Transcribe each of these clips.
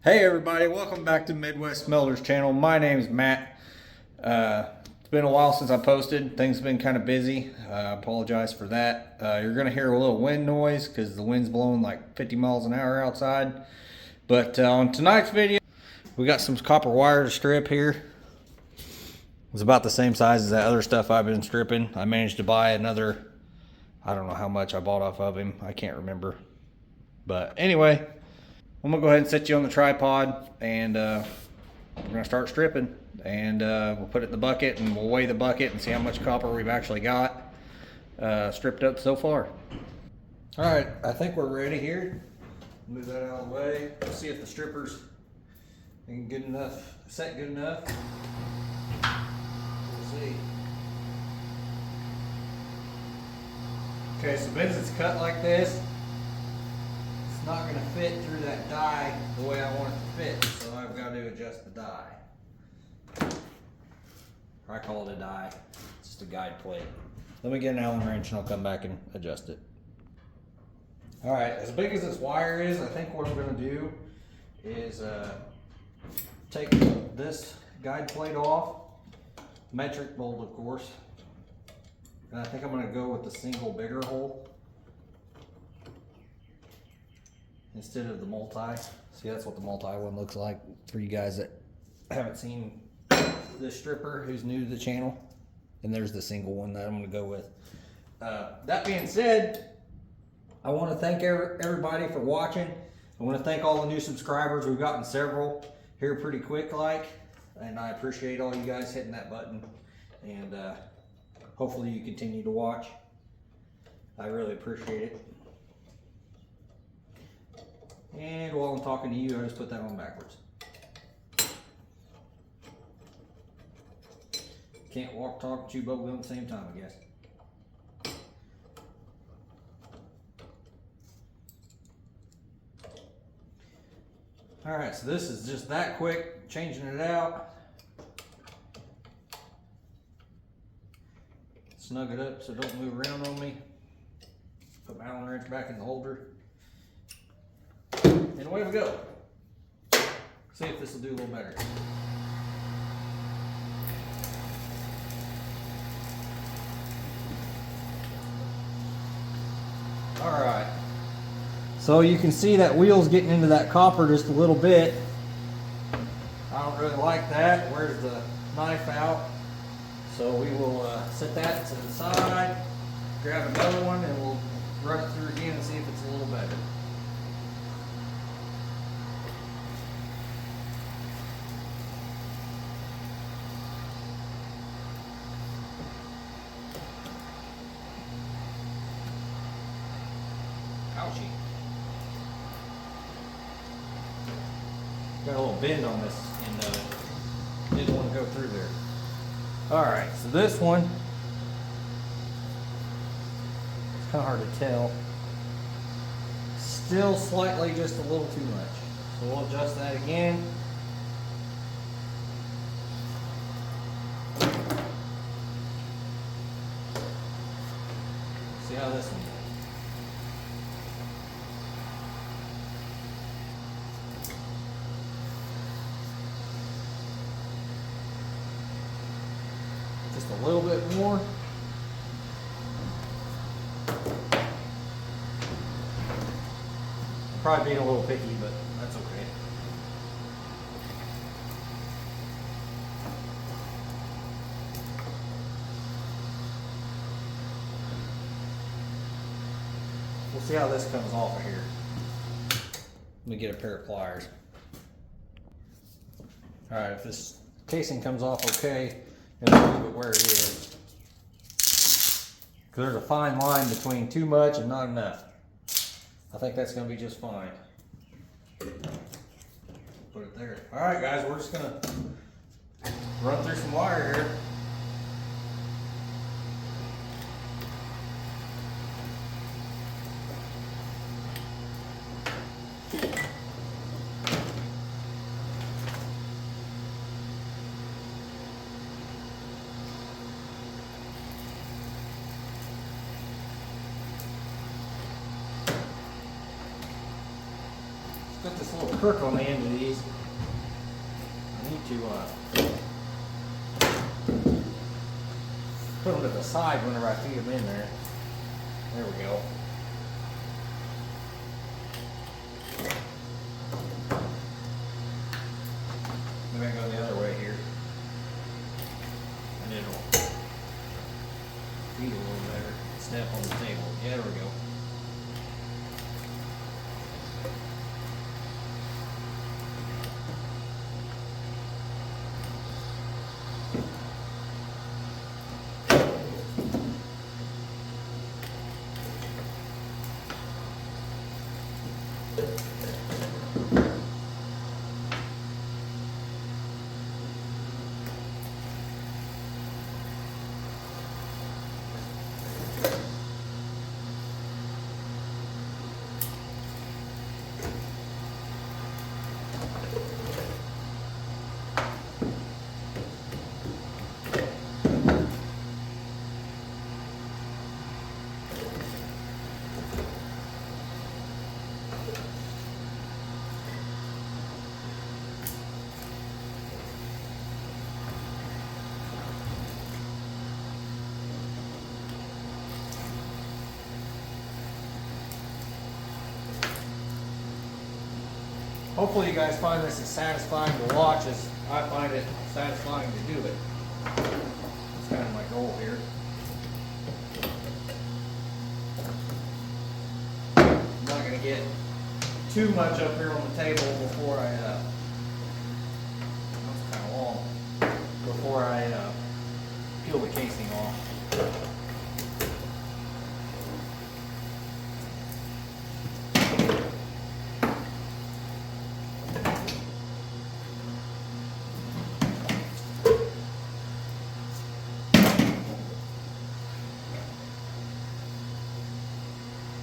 Hey everybody, welcome back to Midwest Melders channel. My name is Matt. It's been a while since I posted. Things have been kind of busy. I apologize for that. You're going to hear a little wind noise because the wind's blowing like 50 miles an hour outside. But on tonight's video, we got some copper wire to strip here. It's about the same size as that other stuff I've been stripping. I managed to buy another, I don't know how much I bought off of him. I can't remember. But anyway, I'm gonna go ahead and set you on the tripod, and we're gonna start stripping, and we'll put it in the bucket and we'll weigh the bucket and see how much copper we've actually got stripped up so far. All right, I think we're ready here. Move that out of the way. Let's see if the strippers ain't good enough, set good enough. We'll see. Okay, so because it's cut like this, it's not going to fit through that die the way I want it to fit, so I've got to adjust the die. I call it a die, it's just a guide plate. Let me get an Allen wrench and I'll come back and adjust it. Alright, as big as this wire is, I think what I'm going to do is take this guide plate off, metric bolt of course, and I think I'm going to go with the single bigger hole instead of the multi. See, that's what the multi one looks like for you guys that haven't seen this stripper who's new to the channel. And there's the single one that I'm going to go with. That being said, I want to thank everybody for watching. I want to thank all the new subscribers. We've gotten several here pretty quick like, and I appreciate all you guys hitting that button, and hopefully you continue to watch. I really appreciate it. And while I'm talking to you, I just put that on backwards. Can't walk, talk, chew bubble gum at the same time, I guess. Alright, so this is just that quick, changing it out. Snug it up so it don't move around on me. Put my Allen wrench back in the holder. And away we go. See if this will do a little better. Alright. So you can see that wheel's getting into that copper just a little bit. I don't really like that. Where's the knife out? So we will set that to the side, grab another one, and we'll run it through again and see if it's a little better. Ouchie. Got a little bend on this end of it. Didn't want to go through there. Alright, so this one, it's kind of hard to tell. Still slightly just a little too much. So we'll adjust that again. See how this one goes. Just a little bit more. I'm probably being a little picky, but that's okay. We'll see how this comes off of here. Let me get a pair of pliers. Alright, if this casing comes off okay, and we'll leave it where it is. Because there's a fine line between too much and not enough. I think that's going to be just fine. Put it there. Alright guys, we're just going to run through some wire here. got this little crook on the end of these. I need to put them to the side whenever I feed them in there. There we go. Maybe I go the other way here. And it'll feed a little better. Step on the table. Yeah, there we go. Hopefully you guys find this as satisfying to watch as I find it satisfying to do it. That's kind of my goal here. I'm not going to get too much up here on the table before I, that's kind of long, before I peel the casing off.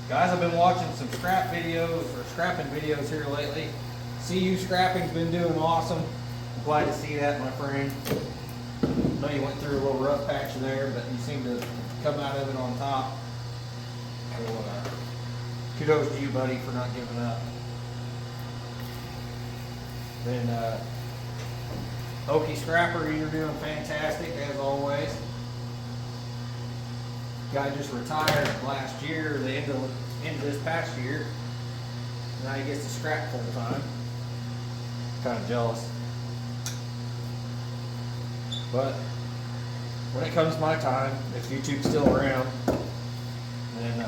Guys, I've been watching some scrap videos or scrapping videos here lately. CU Scrapping's been doing awesome. I'm glad to see that, my friend. I know you went through a little rough patch there, but you seem to come out of it on top. So, kudos to you, buddy, for not giving up. Then, Okie Scrapper, you're doing fantastic as always. Guy just retired last year, the end of this past year. Now he gets to scrap full time. Kind of jealous. But when it comes my time, if YouTube's still around, then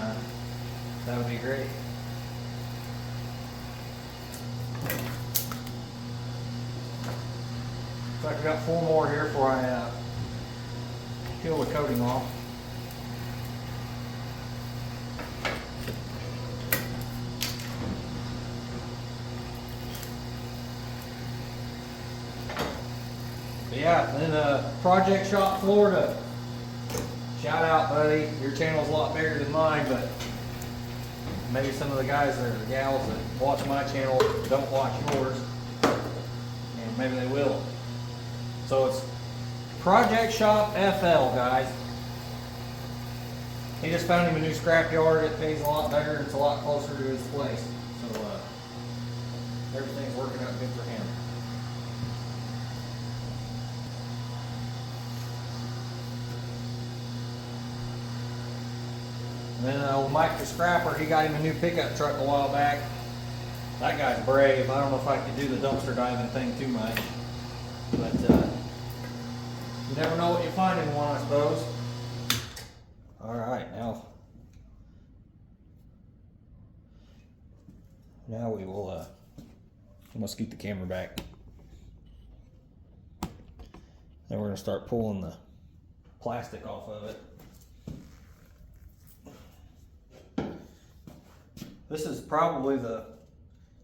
that would be great. So I've got 4 more here before I peel the coating off. Yeah, then Project Shop Florida. Shout out, buddy. Your channel's a lot bigger than mine, but maybe some of the guys or the gals that watch my channel don't watch yours, and maybe they will. So it's Project Shop FL, guys. He just found him a new scrap yard. It pays a lot better. It's a lot closer to his place. So everything's working out good for him. And then old Mike the Scrapper, he got him a new pickup truck a while back. That guy's brave. I don't know if I could do the dumpster diving thing too much. But you never know what you find in one, I suppose. Alright, now we will, I'm going to scoot the camera back. Then we're going to start pulling the plastic off of it. This is probably the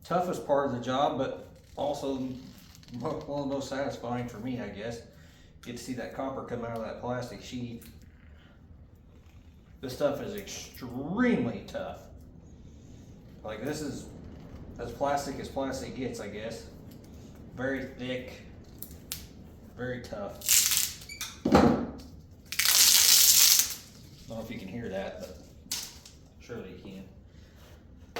toughest part of the job, but also one of the most satisfying for me, I guess. Get to see that copper come out of that plastic sheet. This stuff is extremely tough. Like, this is as plastic gets, I guess. Very thick, very tough. I don't know if you can hear that, but surely you can.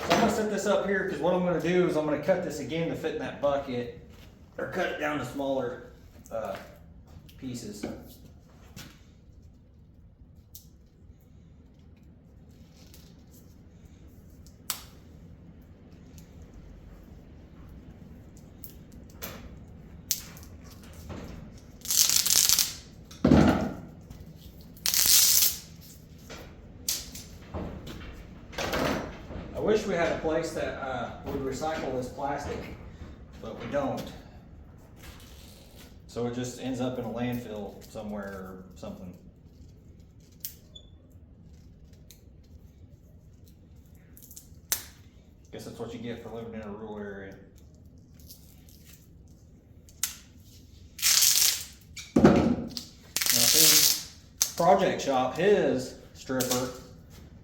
So I'm gonna set this up here because what I'm gonna do is I'm gonna cut this again to fit in that bucket, or cut it down to smaller pieces. I wish we had a place that would recycle this plastic, but we don't. So it just ends up in a landfill somewhere or something. Guess that's what you get for living in a rural area. Now his project shop, his stripper,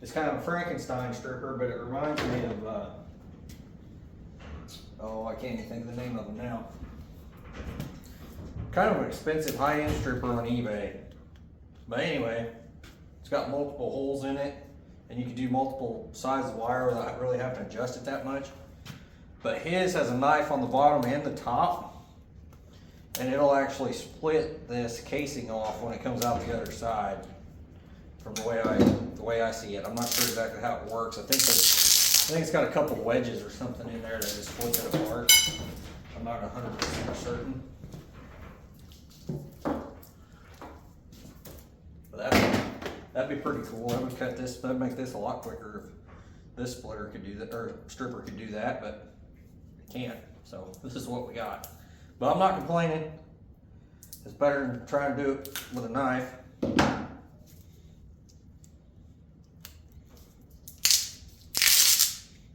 it's kind of a Frankenstein stripper, but it reminds me of, oh, I can't even think of the name of them now. Kind of an expensive high-end stripper on eBay. But anyway, it's got multiple holes in it, and you can do multiple sizes of wire without really having to adjust it that much. But his has a knife on the bottom and the top, and it'll actually split this casing off when it comes out the other side. From the way I see it, I'm not sure exactly how it works. I think it's got a couple wedges or something in there that just splits it apart. I'm not 100% certain. But that'd be pretty cool. That would cut this. That'd make this a lot quicker if this splitter could do that, or stripper could do that, but it can't. So this is what we got. But I'm not complaining. It's better than trying to do it with a knife.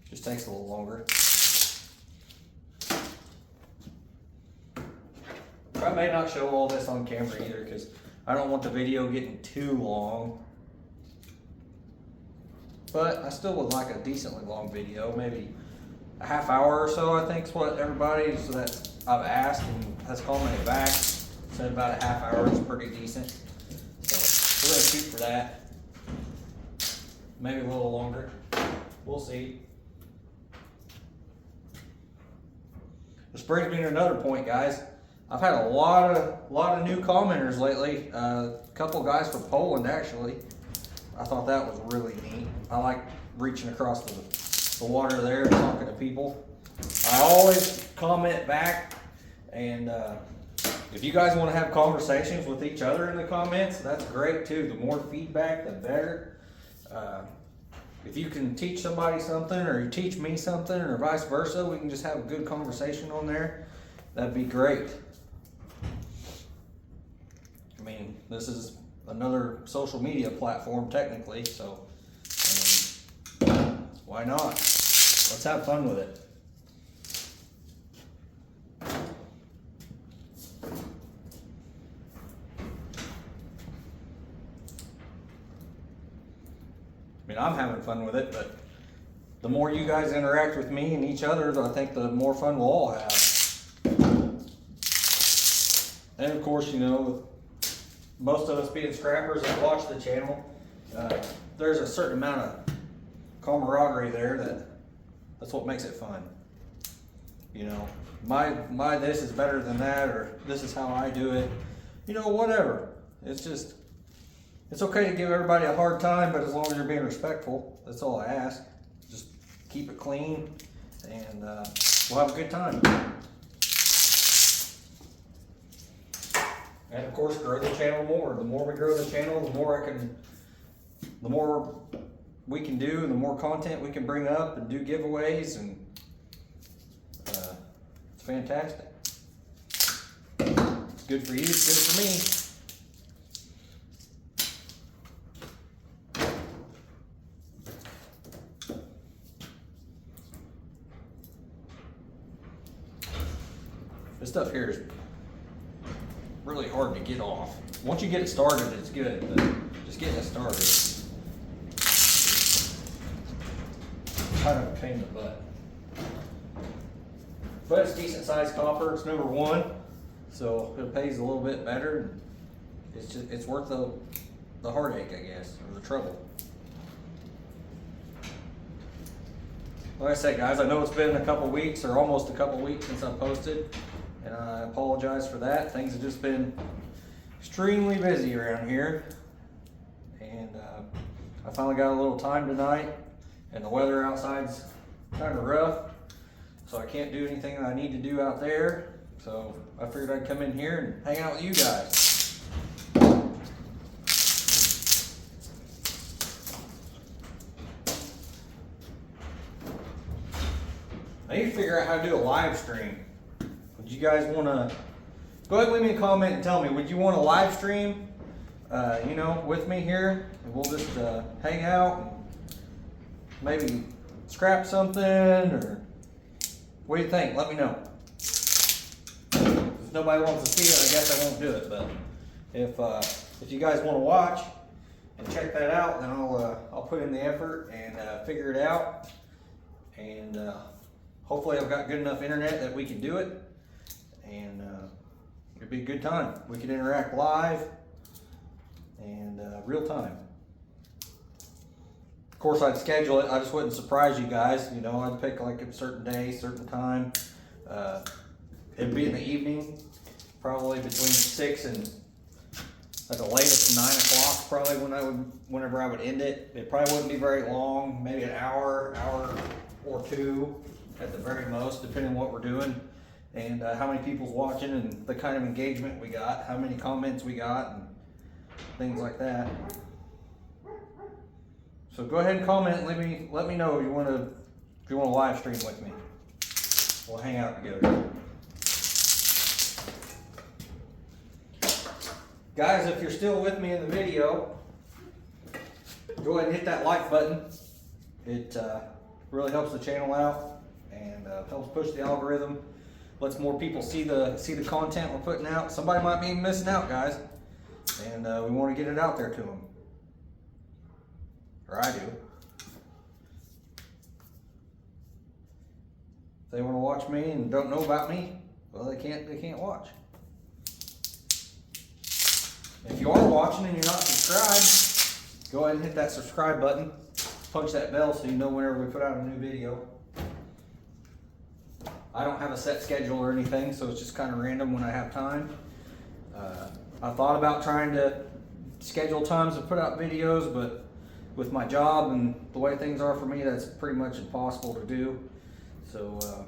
Just takes a little longer. I may not show all this on camera either because I don't want the video getting too long. But I still would like a decently long video, maybe a half hour or so, I think is what everybody that I've asked and has commented back said about a half hour is pretty decent. So we're gonna shoot for that. Maybe a little longer. We'll see. This brings me to another point, guys. I've had a lot of new commenters lately. A couple guys from Poland, actually. I thought that was really neat. I like reaching across the water there and talking to people. I always comment back, and if you guys want to have conversations with each other in the comments, that's great too. The more feedback, the better. If you can teach somebody something, or you teach me something, or vice versa, we can just have a good conversation on there. That'd be great. I mean, this is another social media platform technically, so why not? Let's have fun with it. I mean, I'm having fun with it, but the more you guys interact with me and each other, I think the more fun we'll all have. And of course, you know, with most of us being scrappers that watch the channel, there's a certain amount of camaraderie there that's what makes it fun. You know, my this is better than that, or this is how I do it. You know, whatever. It's okay to give everybody a hard time, but as long as you're being respectful, that's all I ask. Just keep it clean, and we'll have a good time. And of course, grow the channel more. The more we grow the channel, the more we can do, and the more content we can bring up and do giveaways, and it's fantastic. It's good for you, it's good for me. This stuff here is really hard to get off. Once you get it started, it's good, but just getting it started is kind of a pain in the butt. But it's decent sized copper. It's number 1, so it pays a little bit better. It's worth the heartache, I guess, or the trouble. Like I said, guys, I know it's been a couple weeks or almost a couple weeks since I posted, and I apologize for that. Things have just been extremely busy around here, and I finally got a little time tonight, and the weather outside's kind of rough, so I can't do anything that I need to do out there. So I figured I'd come in here and hang out with you guys. I need to figure out how to do a live stream. Would you guys want to go ahead and leave me a comment and tell me, would you want a live stream, you know, with me here? And we'll just hang out and maybe scrap something, or what do you think? Let me know. If nobody wants to see it, I guess I won't do it. But if you guys want to watch and check that out, then I'll put in the effort and figure it out. And hopefully I've got good enough internet that we can do it, and it'd be a good time. We could interact live and real time. Of course, I'd schedule it. I just wouldn't surprise you guys. You know, I'd pick like a certain day, certain time. It'd be in the evening, probably between 6 and at the latest 9 o'clock, probably whenever I would end it. It probably wouldn't be very long, maybe an hour or two at the very most, depending on what we're doing and how many people's watching and the kind of engagement we got, how many comments we got, and things like that. So go ahead and comment and let me know if you want to live stream with me. We'll hang out together. Guys, if you're still with me in the video, go ahead and hit that like button. It really helps the channel out and helps push the algorithm. Lets more people see the content we're putting out. Somebody might be missing out, guys, and we want to get it out there to them. Or I do. If they want to watch me and don't know about me, well, they can't watch. If you are watching and you're not subscribed, go ahead and hit that subscribe button. Punch that bell so you know whenever we put out a new video. I don't have a set schedule or anything, so it's just kind of random when I have time. I thought about trying to schedule times to put out videos, but with my job and the way things are for me, that's pretty much impossible to do. So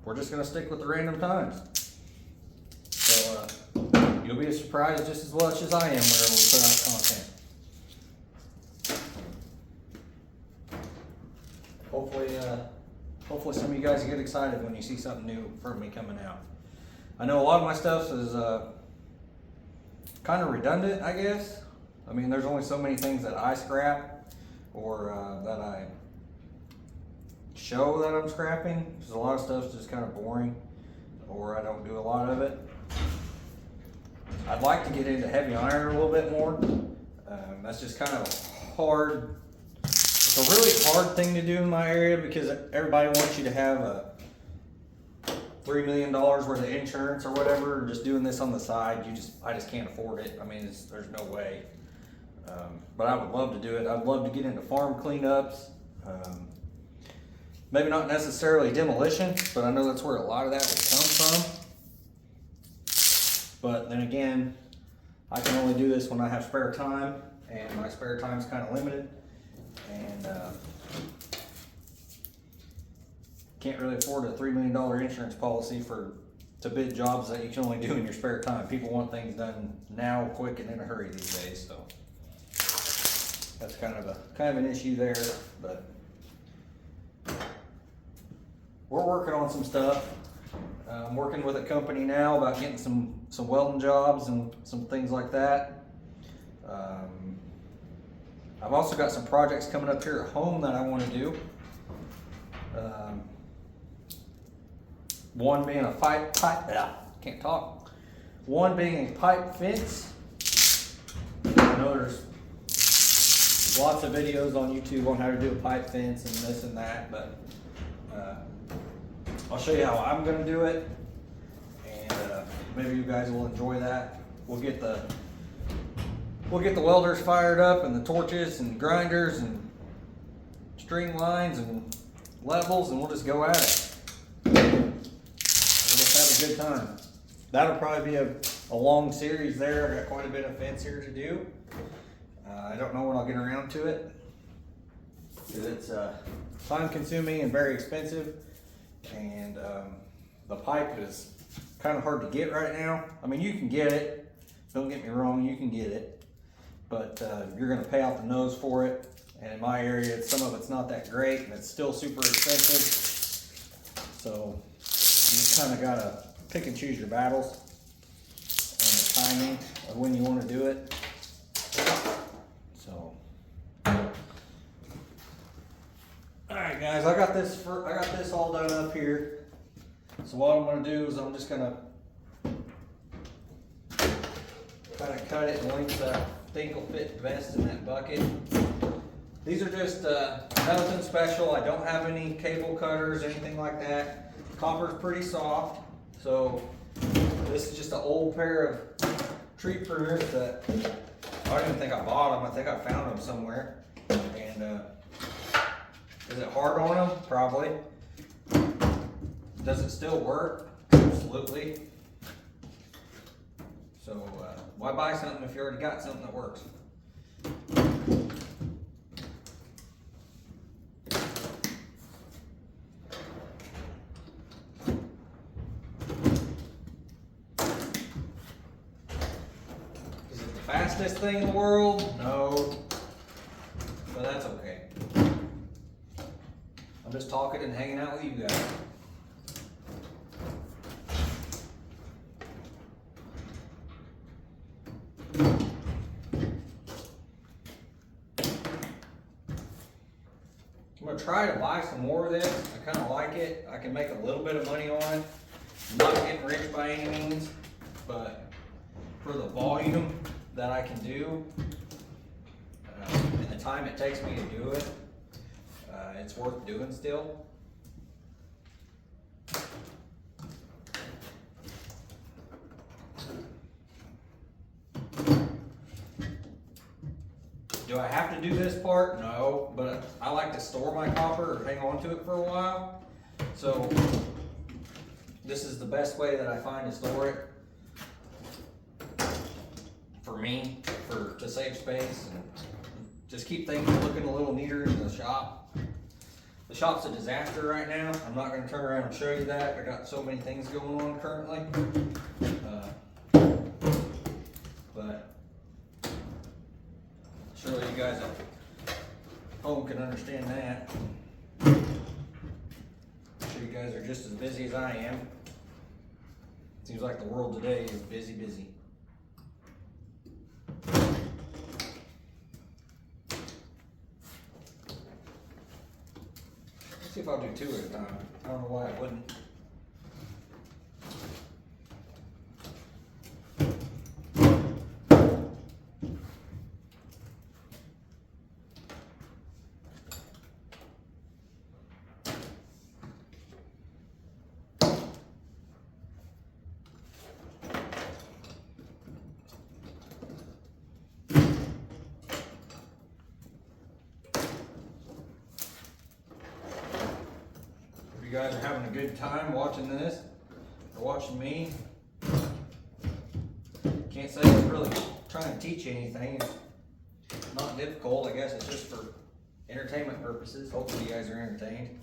we're just going to stick with the random times. So you'll be surprised just as much as I am whenever we put out content. Hopefully some of you guys get excited when you see something new from me coming out. I know a lot of my stuff is kind of redundant, I guess. I mean, there's only so many things that I scrap or that I show that I'm scrapping. Because a lot of stuff's just kind of boring, or I don't do a lot of it. I'd like to get into heavy iron a little bit more. That's just kind of hard. It's a really hard thing to do in my area because everybody wants you to have a $3 million worth of insurance or whatever, and just doing this on the side, I just can't afford it. I mean, there's no way. But I would love to do it. I'd love to get into farm cleanups. Maybe not necessarily demolition, but I know that's where a lot of that would come from. But then again, I can only do this when I have spare time, and my spare time is kind of limited. And can't really afford a $3 million insurance policy to bid jobs that you can only do in your spare time. People want things done now, quick, and in a hurry these days. So that's kind of an issue there. But we're working on some stuff. I'm working with a company now about getting some welding jobs and some things like that. I've also got some projects coming up here at home that I want to do. One being a can't talk. One being a pipe fence. I know there's lots of videos on YouTube on how to do a pipe fence and this and that, but I'll show you how I'm going to do it, and maybe you guys will enjoy that. We'll get the welders fired up and the torches and grinders and string lines and levels, and we'll just go at it. We'll just have a good time. That'll probably be a long series there. I got quite a bit of fence here to do. I don't know when I'll get around to it, because it's time consuming and very expensive, and the pipe is kind of hard to get right now. I mean, you can get it, don't get me wrong, you can get it, but you're going to pay out the nose for it. And in my area, some of it's not that great, and it's still super expensive. So you just kind of got to pick and choose your battles and the timing of when you want to do it. So, all right, guys, I got this all done up here. So what I'm going to do is I'm just going to kind of cut it in lengths that I think will fit best in that bucket. These are just nothing special. I don't have any cable cutters, anything like that. Copper's pretty soft, so this is just an old pair of tree pruners that I don't even think I bought them. I think I found them somewhere. And is it hard on them? Probably. Does it still work? Absolutely. So why buy something if you already got something that works? Fastest thing in the world? No, but that's okay. I'm just talking and hanging out with you guys. I'm gonna try to buy some more of this. I kind of like it. I can make a little bit of money on it. I'm not getting rich by any means, but for the volume that I can do and the time it takes me to do it, it's worth doing still. Do I have to do this part? No, but I like to store my copper or hang on to it for a while. So this is the best way that I find to store it. For me, to save space and just keep things looking a little neater in the shop. The shop's a disaster right now. I'm not going to turn around and show you that. I got so many things going on currently. But surely you guys at home can understand that. I'm sure you guys are just as busy as I am. Seems like the world today is busy, busy. Let's see if I'll do two at a time. I don't know why I wouldn't. You guys are having a good time watching this, or watching me. Can't say it's really trying to teach you anything. It's not difficult. I guess it's just for entertainment purposes. Hopefully you guys are entertained.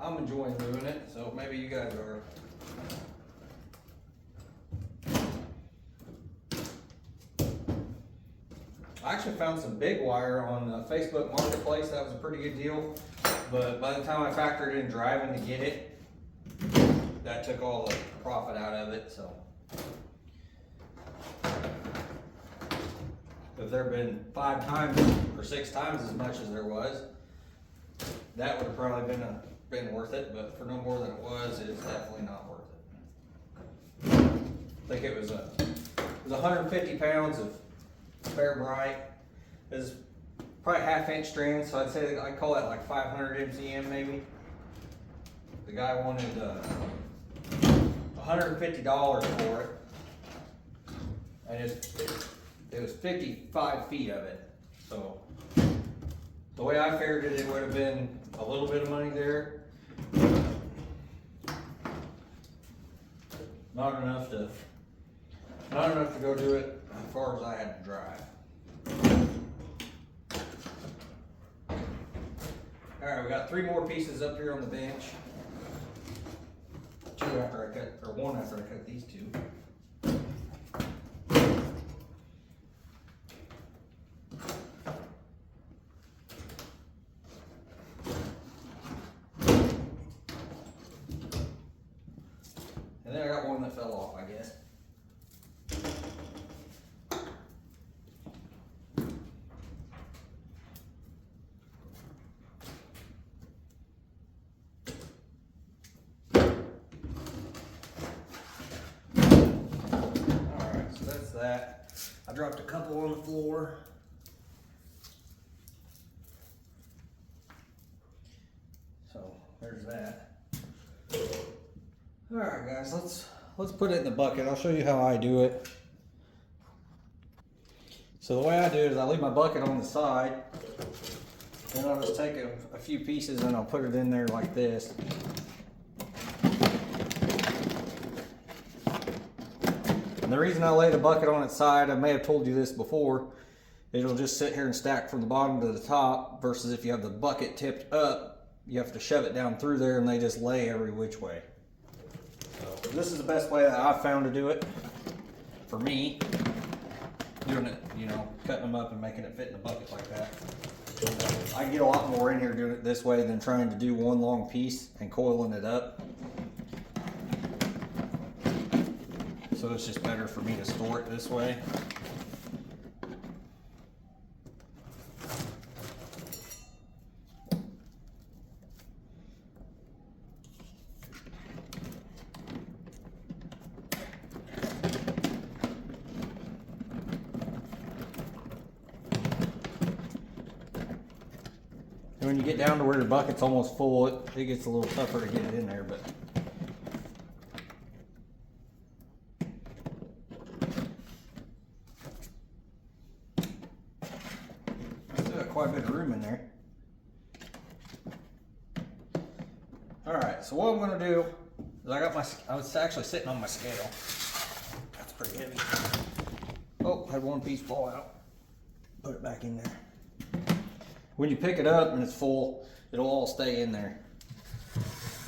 I'm enjoying doing it, so maybe you guys are. I actually found some big wire on Facebook Marketplace. That was a pretty good deal. But by the time I factored in driving to get it, that took all the profit out of it. So if there had been 5 times or 6 times as much as there was, that would have probably been worth it. But for no more than it was definitely not worth it. I think it was 150 pounds of Fair Bright. Is probably 1/2 inch strand, so I'd say I call that like 500 MCM maybe. The guy wanted $150 for it, and it was 55 feet of it. So the way I figured it, it would have been a little bit of money there. Not enough to go do it as far as I had to drive. All right, we got 3 more pieces up here on the bench. 2 after I cut, or 1 after I cut these 2. And then I got 1 that fell off, I guess. That. I dropped a couple on the floor. So there's that. All right, guys, let's put it in the bucket. I'll show you how I do it. So the way I do it is I leave my bucket on the side, then I'll just take a few pieces and I'll put it in there like this. And the reason I lay the bucket on its side, I may have told you this before, it'll just sit here and stack from the bottom to the top, versus if you have the bucket tipped up, you have to shove it down through there and they just lay every which way. So this is the best way that I've found to do it, for me, doing it, you know, cutting them up and making it fit in the bucket like that. I get a lot more in here doing it this way than trying to do one long piece and coiling it up. So it's just better for me to store it this way. And when you get down to where your bucket's almost full, it gets a little tougher to get it in there, but quite a bit of room in there. All right, so what I'm going to do is I was actually sitting on my scale. That's pretty heavy. Oh, had 1 piece fall out. Put it back in there. When you pick it up and it's full, it'll all stay in there.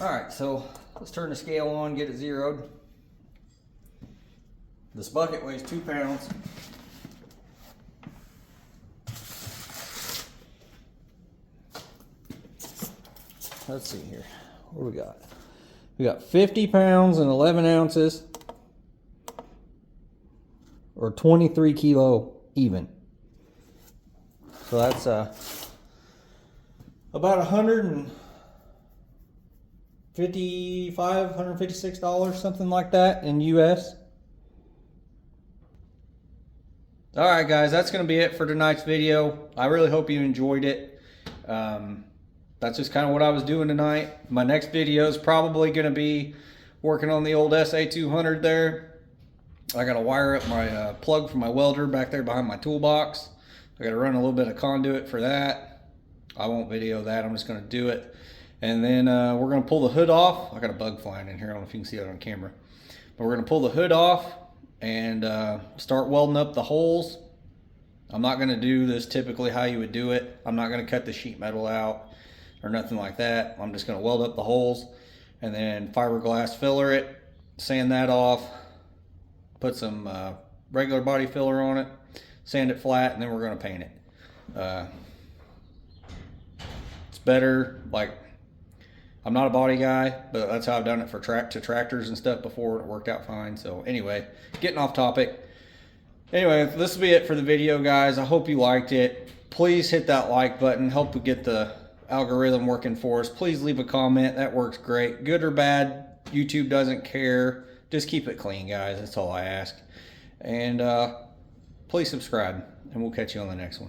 All right, so let's turn the scale on, get it zeroed. This bucket weighs 2 pounds. Let's see here. What do we got? We got 50 pounds and 11 ounces, or 23 kilo even. So that's about $156, something like that in US. All right, guys, that's going to be it for tonight's video. I really hope you enjoyed it. That's just kind of what I was doing tonight. My next video is probably going to be working on the old SA200 there. I got to wire up my plug for my welder back there behind my toolbox. I got to run a little bit of conduit for that. I won't video that. I'm just going to do it. And then we're going to pull the hood off. I got a bug flying in here. I don't know if you can see that on camera. But we're going to pull the hood off and start welding up the holes. I'm not going to do this typically how you would do it. I'm not going to cut the sheet metal out or nothing like that. I'm just going to weld up the holes and then fiberglass filler it, sand that off, put some regular body filler on it, sand it flat, and then we're going to paint it. It's better, like, I'm not a body guy, but that's how I've done it for tractors and stuff before, and it worked out fine. So anyway, getting off topic. Anyway, this will be it for the video, guys. I hope you liked it. Please hit that like button, help get the algorithm working for us. Please leave a comment. That works great. Good or bad, YouTube doesn't care. Just keep it clean, guys. That's all I ask. And please subscribe, and we'll catch you on the next one.